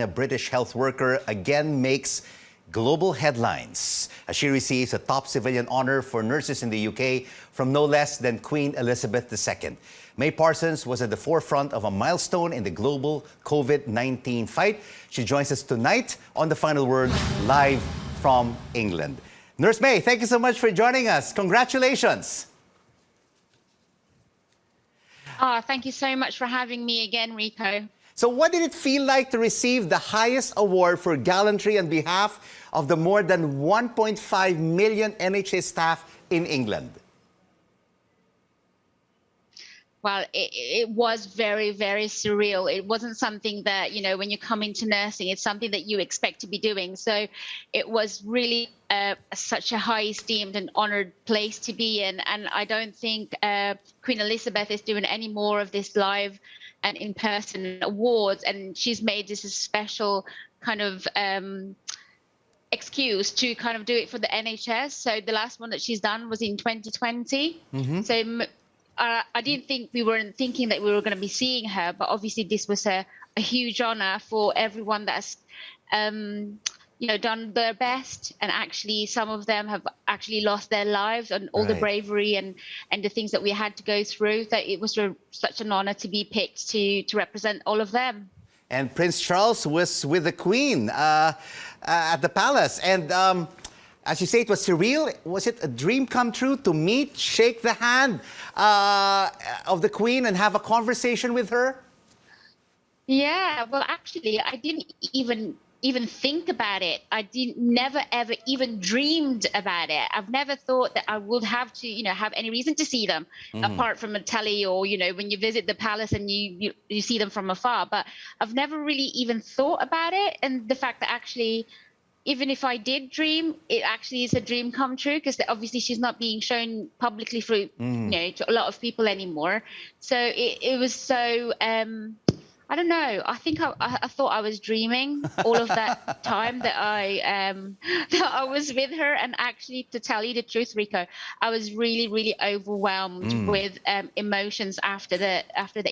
A British health worker again makes global headlines as she receives a top civilian honor for nurses in the UK from no less than Queen Elizabeth II. May Parsons was at the forefront of a milestone in the global COVID-19 fight. She joins us tonight on The Final Word, live from England. Nurse May, thank you so much for joining us. Congratulations. Oh, thank you so much for having me again, Rico. So what did it feel like to receive the highest award for gallantry on behalf of the more than 1.5 million NHS staff in England? Well, it was very, very surreal. It wasn't something that, when you come into nursing, it's something that you expect to be doing. So it was really such a high esteemed and honored place to be in. And I don't think Queen Elizabeth is doing any more of this live and in-person awards. And she's made this a special kind of excuse to kind of do it for the NHS. So the last one that she's done was in 2020. Mm-hmm. So I didn't think we weren't thinking that we were going to be seeing her, but obviously this was a huge honor for everyone that's, done their best. And actually, some of them have actually lost their lives and all the bravery and the things that we had to go through. That it was such an honor to be picked to represent all of them. And Prince Charles was with the Queen at the palace. And as you say, it was surreal. Was it a dream come true to meet, shake the hand of the Queen and have a conversation with her? Yeah, well, actually, I didn't even think about it. I never ever even dreamed about it. I've never thought that I would have to, have any reason to see them apart from a telly or, when you visit the palace and you see them from afar. But I've never really even thought about it. And the fact that actually, even if I did dream, it actually is a dream come true, because obviously she's not being shown publicly for to a lot of people anymore. So it was so I don't know. I think I thought I was dreaming all of that time that I was with her. And actually, to tell you the truth, Rico, I was really, really overwhelmed with emotions after the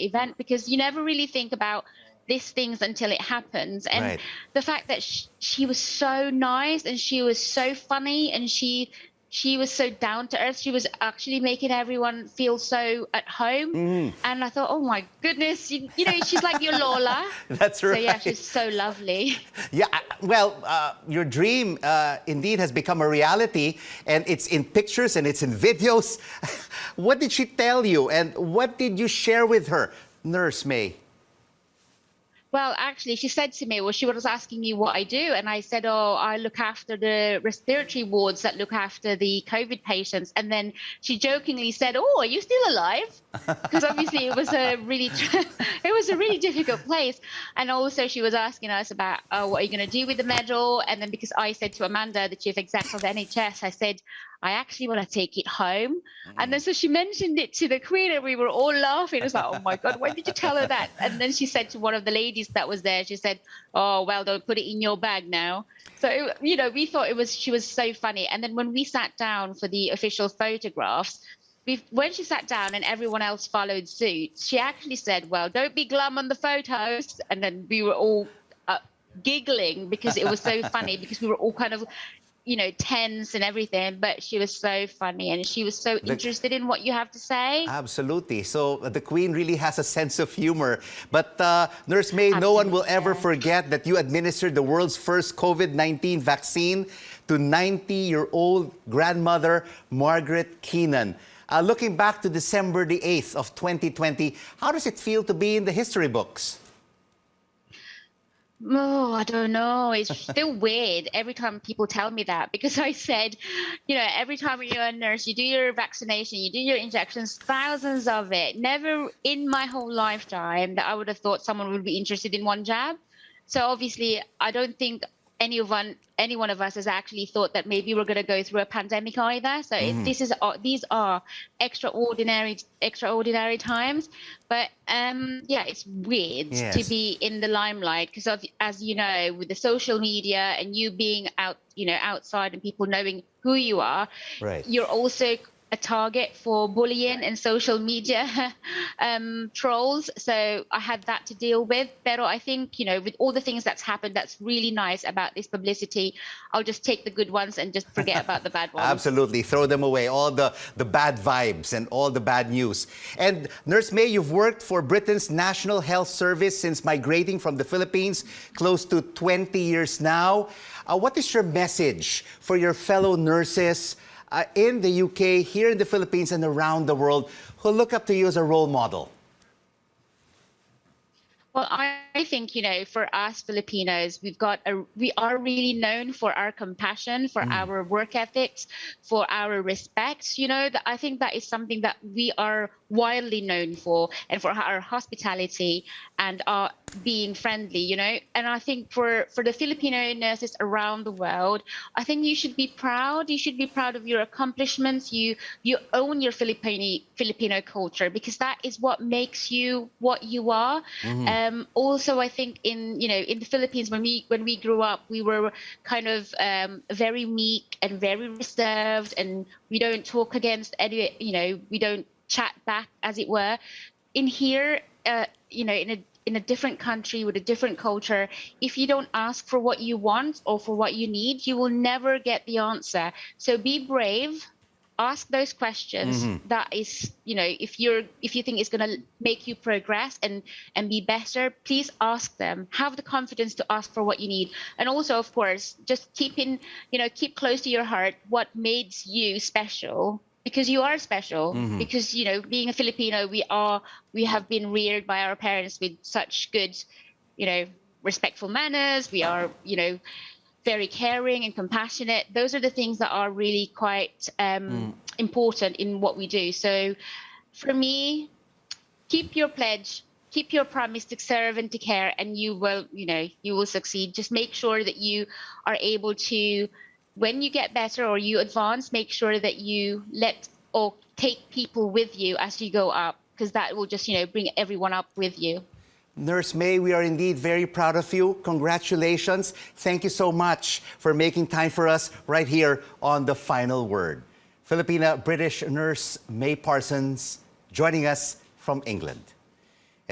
event, because you never really think about these things until it happens. And the fact that she was so nice and she was so funny and she was so down to earth. She was actually making everyone feel so at home. And I thought, oh my goodness, she's like your Lola. That's right. So yeah, she's so lovely. Yeah, well, your dream indeed has become a reality, and it's in pictures and it's in videos. What did she tell you, and what did you share with her, Nurse May? Well, actually, she said to me, well, she was asking me what I do. And I said, oh, I look after the respiratory wards that look after the COVID patients. And then she jokingly said, oh, are you still alive? Because obviously it was a really difficult place. And also she was asking us about, oh, what are you going to do with the medal? And then because I said to Amanda, the chief exec of the NHS, I said, I actually want to take it home. And then so she mentioned it to the Queen and we were all laughing. It was like, oh my God, why did you tell her that? And then she said to one of the ladies that was there, she said, oh, well, don't put it in your bag now. So, we thought she was so funny. And then when we sat down for the official photographs, when she sat down and everyone else followed suit, she actually said, well, don't be glum on the photos. And then we were all giggling because it was so funny, because we were all kind of tense and everything, but she was so funny and she was so interested in what you have to say. Absolutely. So the Queen really has a sense of humor. But Nurse May, no one will ever forget that you administered the world's first COVID-19 vaccine to 90-year-old grandmother Margaret Keenan. Looking back to December the 8th of 2020, how does it feel to be in the history books? Oh, I don't know. It's still weird every time people tell me that, because I said, every time you're a nurse, you do your vaccination, you do your injections, thousands of it. Never in my whole lifetime that I would have thought someone would be interested in one jab. So obviously, I don't think any one of us has actually thought that maybe we're going to go through a pandemic either. So these are extraordinary times. But yeah, it's weird to be in the limelight because, as you know, with the social media and you being outside and people knowing who you are, you're also a target for bullying and social media trolls. So I had that to deal with. But I think, with all the things that's happened, that's really nice about this publicity. I'll just take the good ones and just forget about the bad ones. Absolutely. Throw them away. All the bad vibes and all the bad news. And Nurse May, you've worked for Britain's National Health Service since migrating from the Philippines, close to 20 years now. What is your message for your fellow nurses in the UK, here in the Philippines, and around the world who look up to you as a role model? Well, I think, for us Filipinos, we are really known for our compassion, for our work ethics, for our respect. I think that is something that we are widely known for, and for our hospitality and our being friendly, And I think for the Filipino nurses around the world, I think you should be proud. You should be proud of your accomplishments. You own your Filipino culture, because that is what makes you what you are. Also, I think in the Philippines, when we grew up, we were kind of very meek and very reserved, and we don't talk against any, we don't chat back, as it were. In here, in a different country with a different culture, if you don't ask for what you want or for what you need, you will never get the answer. So be brave. Ask those questions. That is, if you think it's going to make you progress and be better, please ask them. Have the confidence to ask for what you need. And also, of course, just keep close to your heart what makes you special, because you are special. Because, being a Filipino, we have been reared by our parents with such good, respectful manners. We are, very caring and compassionate. Those are the things that are really quite important in what we do. So for me, keep your pledge, keep your promise to serve and to care, and you will succeed. Just make sure that you are able to, when you get better or you advance, make sure that you let or take people with you as you go up, because that will just, bring everyone up with you. Nurse May, we are indeed very proud of you. Congratulations. Thank you so much for making time for us right here on The Final Word. Filipina-British nurse May Parsons joining us from England.